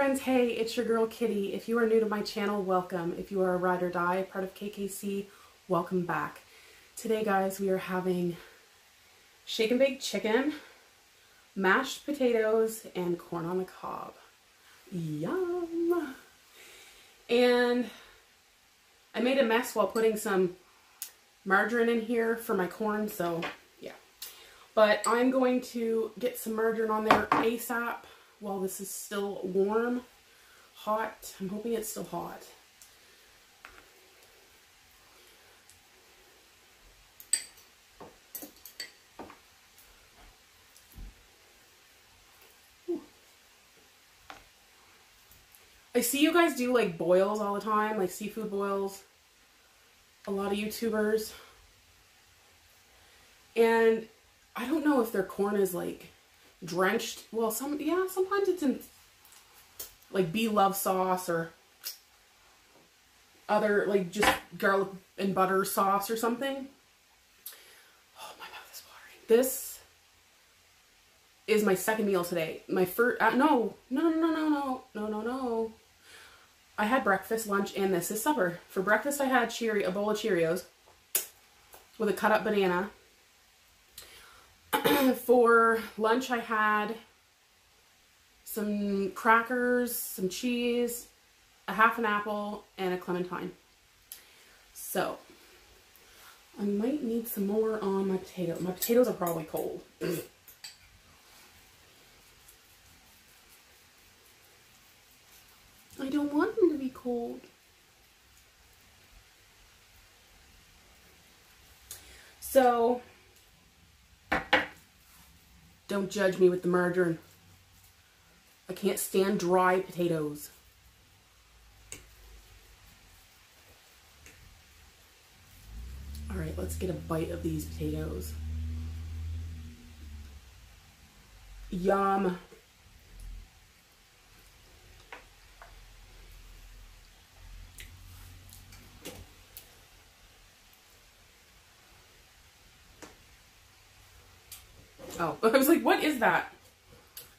friends, hey, it's your girl Kitty. If you are new to my channel, welcome. If you are a ride or die, part of KKC, welcome back. Today, guys, we are having shake and bake chicken, mashed potatoes, and corn on the cob. Yum! And I made a mess while putting some margarine in here for my corn, so yeah. But I'm going to get some margarine on there ASAP while this is still warm, hot. I'm hoping it's still hot. I see you guys do like boils all the time, like seafood boils. A lot of YouTubers. And I don't know if their corn is like drenched. Well, sometimes it's in like bee love sauce or other like just garlic and butter sauce or something. Oh, my mouth is watering. This is my second meal today. My first, no. I had breakfast, lunch, and this is supper. For breakfast, I had a bowl of Cheerios with a cut up banana. For lunch, I had some crackers, some cheese, a half an apple, and a clementine. So, I might need some more on my potatoes. My potatoes are probably cold. I don't want them to be cold. So, don't judge me with the margarine. I can't stand dry potatoes. All right, let's get a bite of these potatoes. Yum. Oh, I was like, what is that?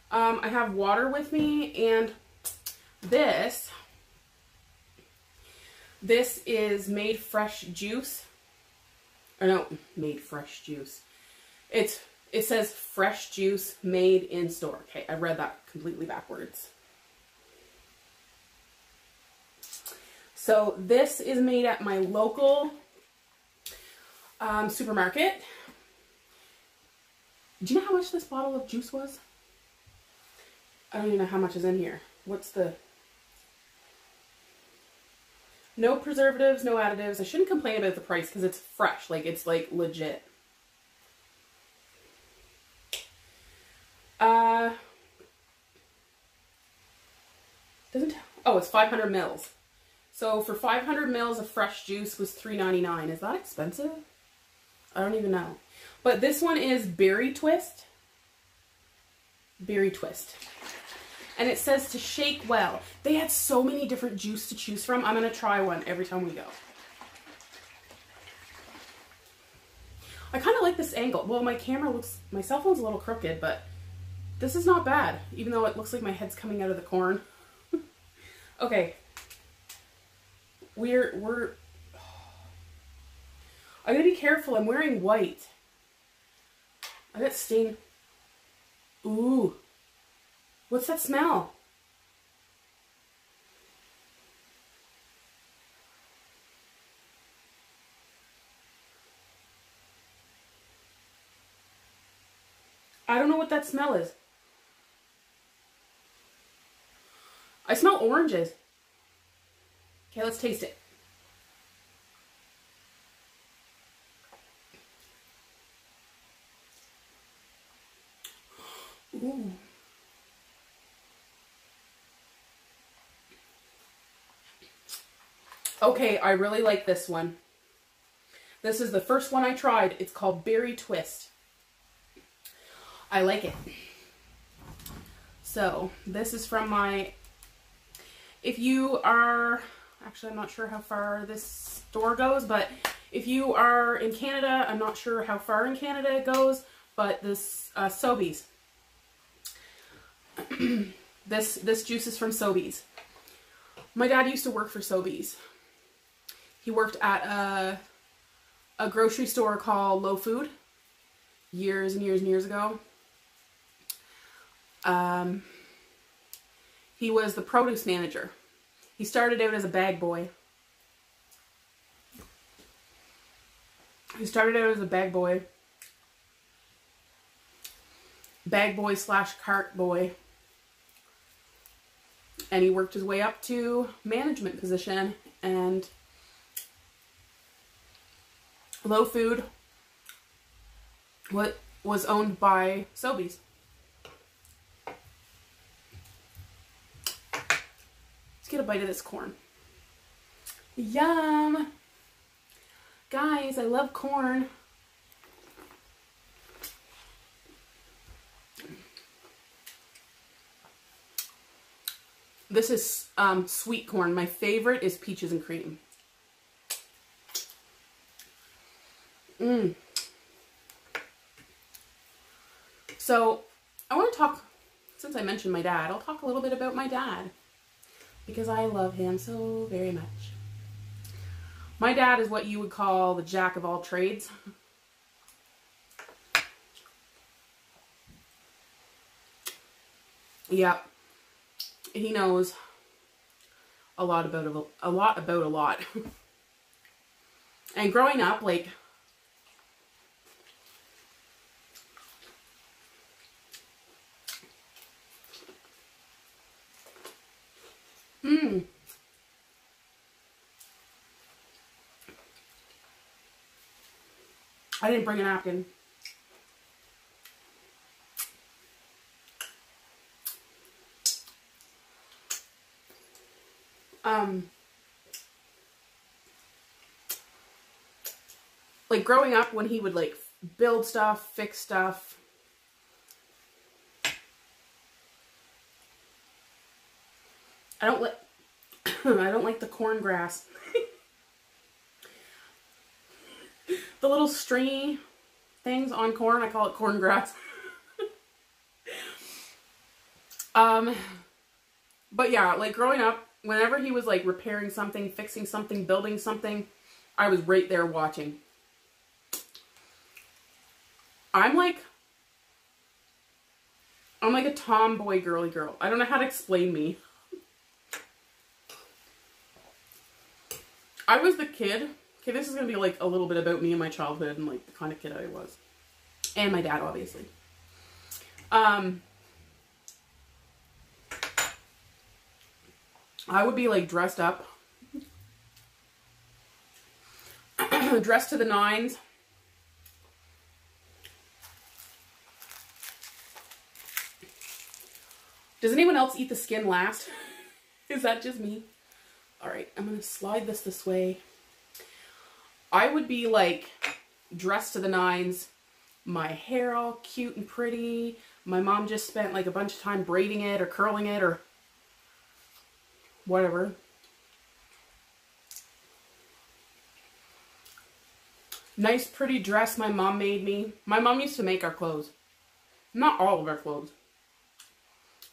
I have water with me, and this is made fresh juice. Or no, made fresh juice. It says fresh juice made in store. Okay, I read that completely backwards. So this is made at my local supermarket. Do you know how much this bottle of juice was? I don't even know how much is in here. What's the... No preservatives, no additives. I shouldn't complain about the price because it's fresh. Like, it's like legit. Doesn't... Oh, it's 500 mils. So for 500 mils of fresh juice was $3.99. Is that expensive? I don't even know. But this one is Berry Twist. Berry Twist. And it says to shake well. They had so many different juice to choose from. I'm going to try one every time we go. I kind of like this angle. Well, my cell phone's a little crooked, but this is not bad. Even though it looks like my head's coming out of the corn. Okay. I gotta be careful. I'm wearing white. I got stained. Ooh. What's that smell? I don't know what that smell is. I smell oranges. Okay, let's taste it. Ooh. Okay, I really like this one. This is the first one I tried. It's called Berry Twist. I like it. So, this is from my... If you are... Actually, I'm not sure how far this store goes, but if you are in Canada, I'm not sure how far in Canada it goes, but this Sobeys. This juice is from Sobeys. My dad used to work for Sobeys. He worked at a grocery store called Low Food years and years and years ago. He was the produce manager. He started out as a bag boy. Bag boy slash cart boy. And he worked his way up to management position, and Low Food was owned by Sobeys. Let's get a bite of this corn. Yum! Guys, I love corn. This is sweet corn. My favorite is peaches and cream. So, I want to talk, since I mentioned my dad, I'll talk a little bit about my dad. Because I love him so very much. My dad is what you would call the jack of all trades. Yep. He knows a lot about a lot. And growing up, like, I didn't bring a napkin. Like growing up, when he would like build stuff, fix stuff, I don't like the corn grass. The little stringy things on corn, I call it corn grass. But yeah, like growing up, whenever he was like repairing something, fixing something, building something, I was right there watching. I'm like a tomboy girly girl. I don't know how to explain me. I was the kid. Okay, this is going to be like a little bit about me and my childhood and like the kind of kid I was. And my dad, obviously. I would be like dressed up. Dressed to the nines. Does anyone else eat the skin last? Is that just me? Alright, I'm going to slide this way. I would be like dressed to the nines, my hair all cute and pretty. My mom just spent like a bunch of time braiding it or curling it or whatever. Nice pretty dress my mom made me. My mom used to make our clothes. Not all of our clothes.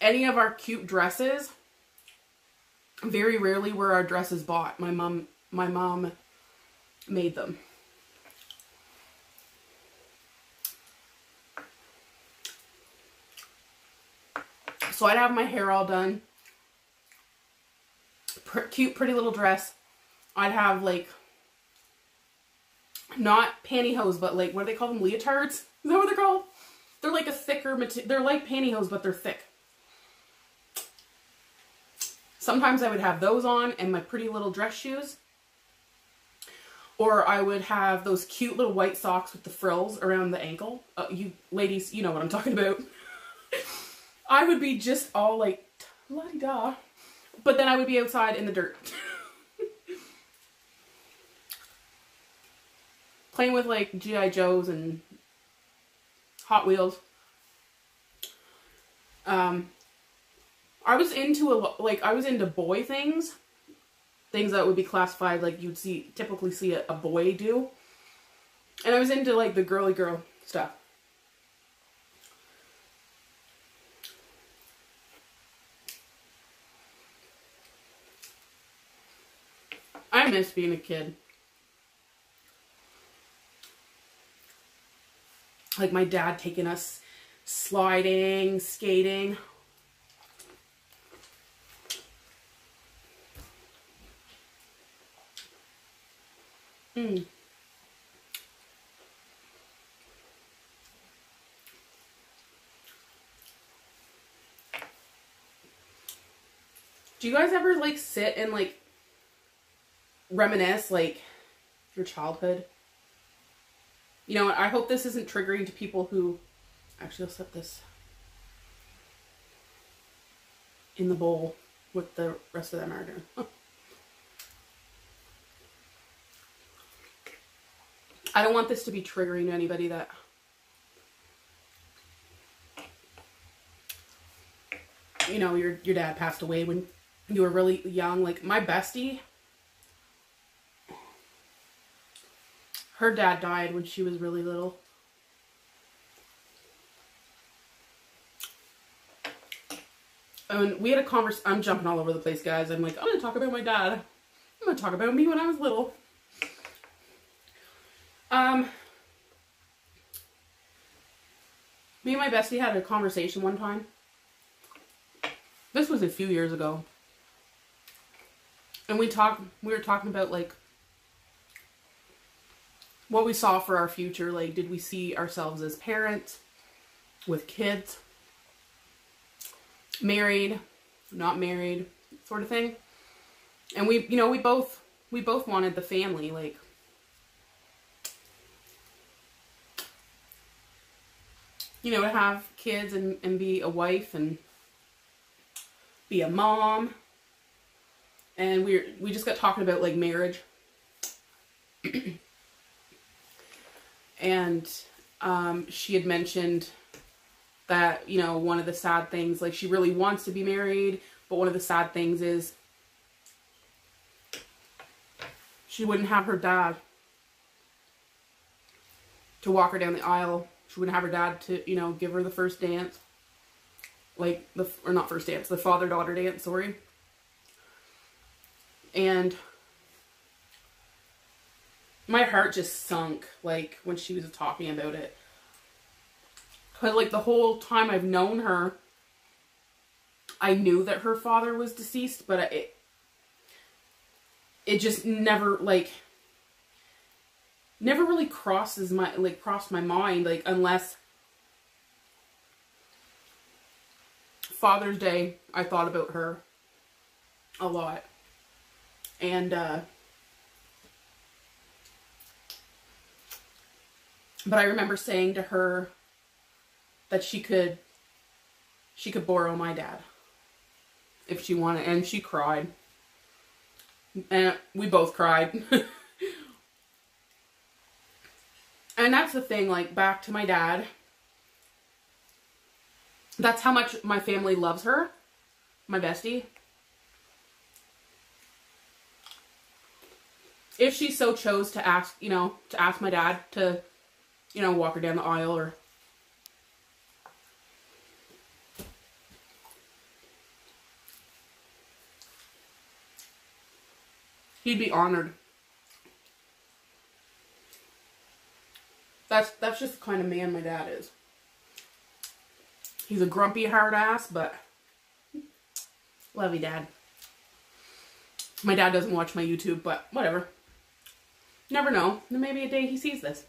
Any of our cute dresses, very rarely were our dresses bought. My mom made them. So I'd have my hair all done. Cute, pretty little dress. I'd have like, not pantyhose, but like, what do they call them? Leotards? Is that what they're called? They're like a thicker material. They're like pantyhose, but they're thick. Sometimes I would have those on and my pretty little dress shoes. Or I would have those cute little white socks with the frills around the ankle. You ladies, you know what I'm talking about. I would be just all like, la-di-da. But then I would be outside in the dirt. Playing with like G.I. Joes and Hot Wheels. I was into boy things. Things that would be classified like you'd typically see a boy do. And I was into like the girly girl stuff. I miss being a kid. Like my dad taking us sliding, skating. Mm. Do you guys ever like sit and like reminisce like your childhood? You know, I hope this isn't triggering to people who... Actually, I'll set this in the bowl with the rest of that margarine. I don't want this to be triggering to anybody that... You know, your dad passed away when you were really young. Like, my bestie... Her dad died when she was really little. And we had a conversation. I'm jumping all over the place, guys. I'm like, I'm going to talk about my dad. I'm going to talk about me when I was little. Me and my bestie had a conversation one time. This was a few years ago. And we were talking about, like, what we saw for our future. Like, did we see ourselves as parents with kids, married, not married, sort of thing. And we, you know, we both wanted the family, like, you know, to have kids and be a wife and be a mom. And we just got talking about, like, marriage. And she had mentioned that, you know, one of the sad things, like, she really wants to be married, but one of the sad things is she wouldn't have her dad to walk her down the aisle. She wouldn't have her dad to, you know, give her the first dance. Like, or not first dance, the father-daughter dance, sorry. And my heart just sunk, like, when she was talking about it. Because, like, the whole time I've known her, I knew that her father was deceased, but it just never, like, never really crossed my mind, like, unless Father's Day, I thought about her a lot. And, but I remember saying to her that she could borrow my dad if she wanted, and she cried. And we both cried. And that's the thing, like, back to my dad. That's how much my family loves her, my bestie. If she so chose to ask, you know, to ask my dad to, you know, walk her down the aisle, or he'd be honored. That's just the kind of man my dad is. He's a grumpy hard ass, but love you, Dad. My dad doesn't watch my YouTube, but whatever. Never know. Maybe a day he sees this.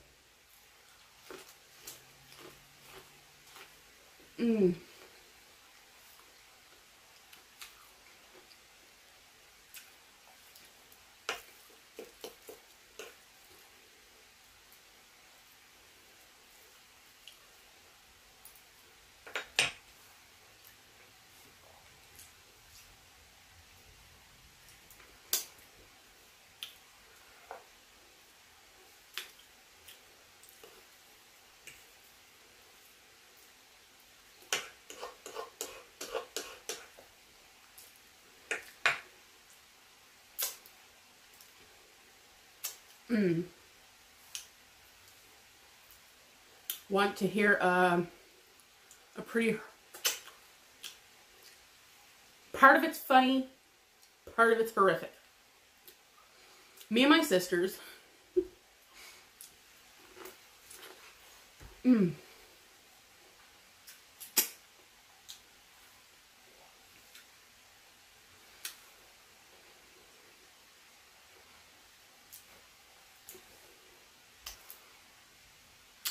Want to hear a pretty... Part of it's funny, part of it's horrific. Me and my sisters.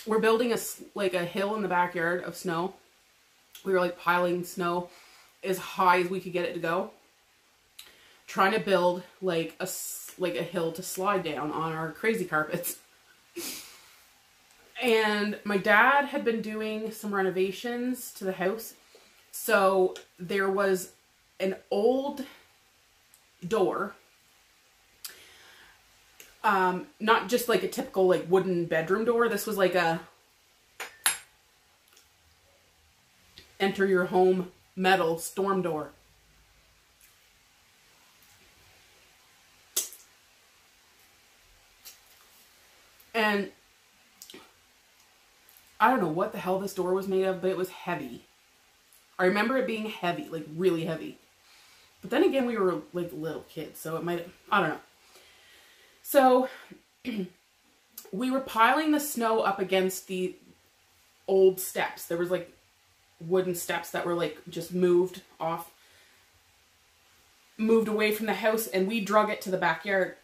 We're building a hill in the backyard of snow. We were like piling snow as high as we could get it to go. Trying to build like a hill to slide down on our crazy carpets. And my dad had been doing some renovations to the house. So there was an old door. Not just like a typical like wooden bedroom door. This was like a enter your home metal storm door. And I don't know what the hell this door was made of, but it was heavy. I remember it being heavy, like really heavy. But then again, we were like little kids, so it might, I don't know. So we were piling the snow up against the old steps. There was like wooden steps that were like just moved away from the house, and we drug it to the backyard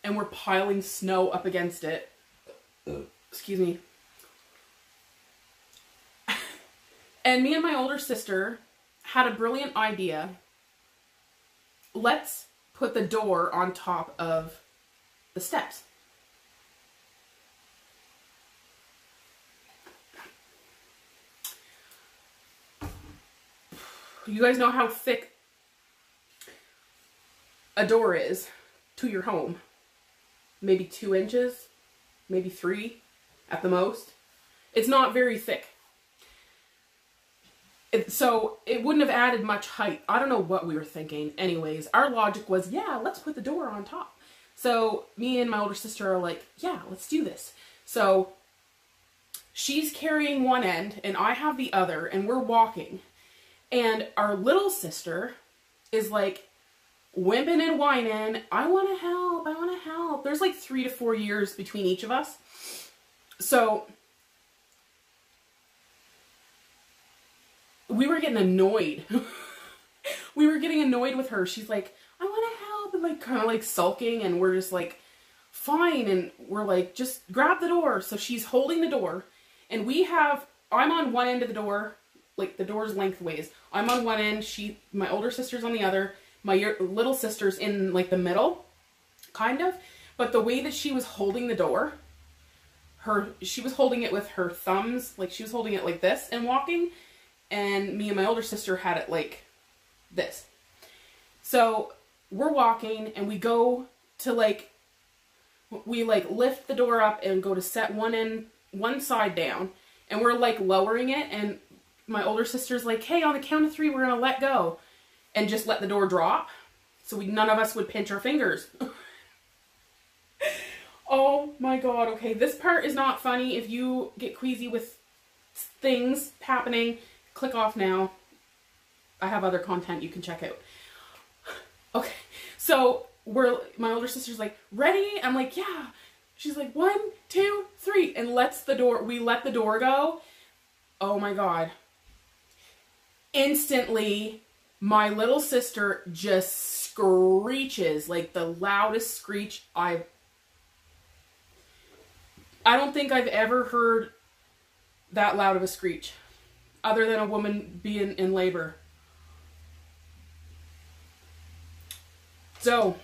and we're piling snow up against it. Excuse me. And me and my older sister had a brilliant idea. Let's put the door on top of the steps. You guys know how thick a door is to your home. Maybe 2 inches, maybe 3 at the most. It's not very thick. So it wouldn't have added much height. I don't know what we were thinking. Anyways, our logic was, yeah, let's put the door on top. So me and my older sister are like, yeah, let's do this. So she's carrying one end and I have the other, and we're walking. And our little sister is like wimping and whining, I want to help, I want to help. There's like 3 to 4 years between each of us. So we were getting annoyed. We were getting annoyed with her. She's like, I want to help, and like kind of like sulking, and we're just like, fine. And we're like, just grab the door. So she's holding the door, and I'm on one end of the door, like the door's lengthways. I'm on one end, my older sister's on the other, my little sister's in like the middle, kind of. But the way that she was holding the door, she was holding it with her thumbs, like she was holding it like this and walking. And me and my older sister had it like this. So we're walking, and we go to we lift the door up and go to set one side down, and we're like lowering it, and my older sister's like, hey, on the count of 3, we're gonna let go and just let the door drop. So none of us would pinch our fingers. Oh my God. Okay. This part is not funny. If you get queasy with things happening, click off now. I have other content you can check out. Okay. So my older sister's like, ready? I'm like, yeah. She's like, 1, 2, 3, and we let the door go. Oh my God. Instantly, my little sister just screeches, like the loudest screech I don't think I've ever heard that loud of a screech, other than a woman being in labor. So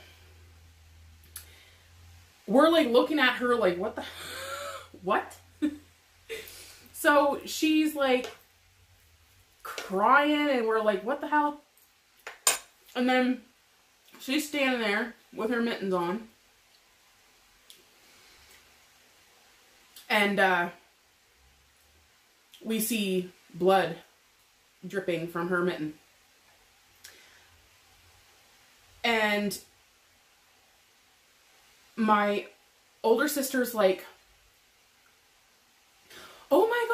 we're like looking at her like, what? So she's like crying, and we're like, what the hell? And then she's standing there with her mittens on. And we see blood dripping from her mitten. And my older sister's like, oh my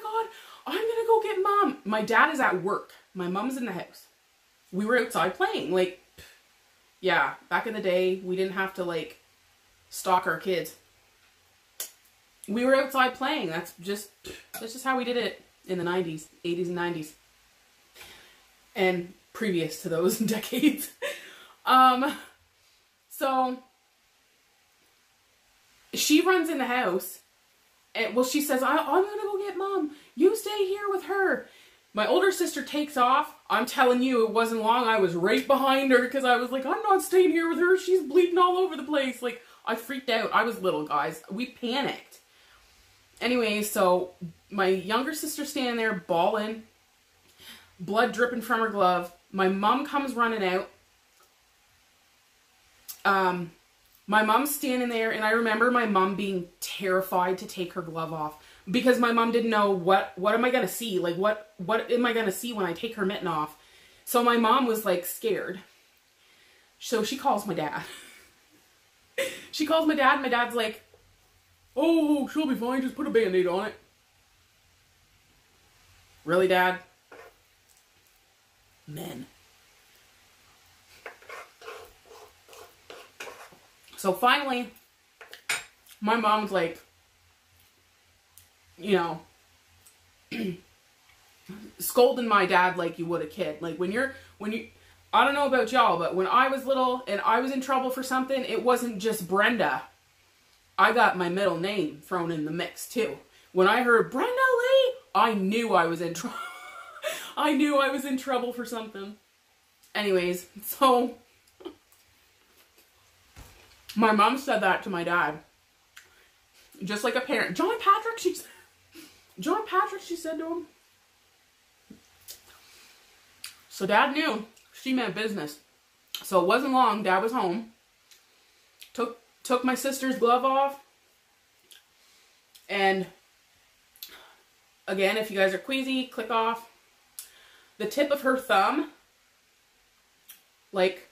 God, I'm gonna go get Mom. My dad is at work. My mom's in the house. We were outside playing. Like, yeah, back in the day, we didn't have to, like, stalk our kids. We were outside playing. That's just how we did it in the 90s, 80s and 90s. And previous to those decades. So she runs in the house, and well, she says, I'm gonna go get Mom. You stay here with her. My older sister takes off. I'm telling you, it wasn't long. I was right behind her because I was like, I'm not staying here with her. She's bleeding all over the place. Like, I freaked out. I was little, guys. We panicked. Anyway, so my younger sister's standing there bawling, blood dripping from her glove. My mom comes running out. My mom's standing there, and I remember my mom being terrified to take her glove off because my mom didn't know what am I gonna see? Like, what am I gonna see when I take her mitten off? So my mom was like scared. So she calls my dad. She calls my dad, and my dad's like, oh, she'll be fine, just put a Band-Aid on it. Really, Dad? Men. So finally, my mom's like, you know, scolding my dad like you would a kid. Like when you, I don't know about y'all, but when I was little and I was in trouble for something, it wasn't just Brenda. I got my middle name thrown in the mix too. When I heard Brenda Lee, I knew I was in trouble. I knew I was in trouble for something. Anyways, so my mom said that to my dad. Just like a parent. John Patrick, she said to him. So Dad knew she meant business. So it wasn't long, Dad was home. Took my sister's glove off. And again, if you guys are queasy, click off. The tip of her thumb, like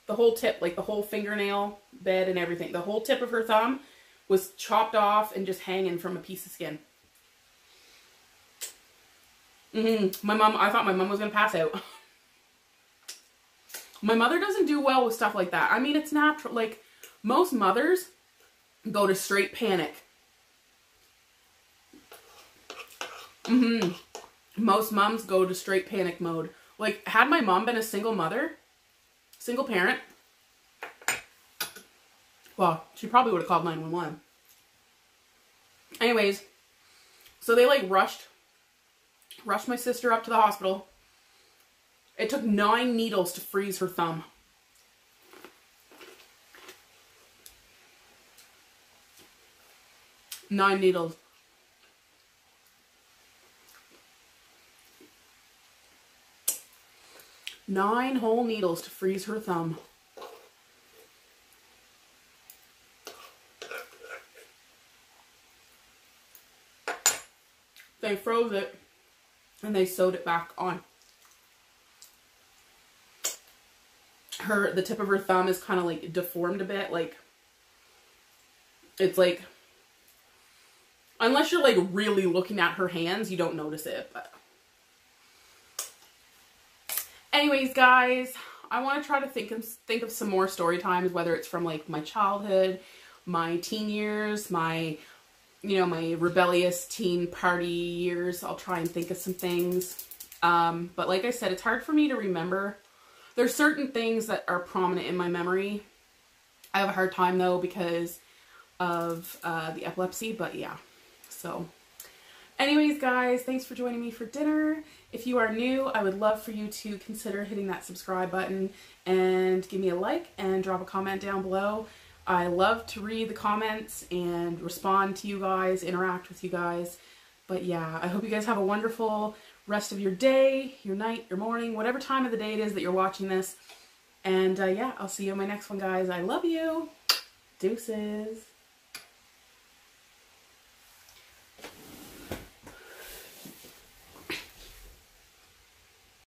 the whole tip, like the whole fingernail bed and everything, the whole tip of her thumb was chopped off and just hanging from a piece of skin. I thought my mom was going to pass out. My mother doesn't do well with stuff like that. I mean, it's natural. Like, most mothers go to straight panic. Most moms go to straight panic mode. Like, had my mom been a single mother, single parent, well, she probably would have called 911. Anyways, so they like rushed my sister up to the hospital. It took 9 needles to freeze her thumb. Nine needles. Nine whole needles to freeze her thumb. They froze it and they sewed it back on. The tip of her thumb is kind of like deformed a bit. Like, it's like, unless you're like really looking at her hands, you don't notice it. But anyways, guys, I want to try to think of some more story times, whether it's from like my childhood, my teen years, my, you know, my rebellious teen party years. I'll try and think of some things. But like I said, it's hard for me to remember. There's certain things that are prominent in my memory. I have a hard time though because of the epilepsy, but yeah. So anyways, guys, thanks for joining me for dinner. If you are new, I would love for you to consider hitting that subscribe button and give me a like and drop a comment down below. I love to read the comments and respond to you guys, interact with you guys. But yeah, I hope you guys have a wonderful rest of your day, your night, your morning, whatever time of the day it is that you're watching this. And yeah, I'll see you in my next one, guys. I love you. Deuces.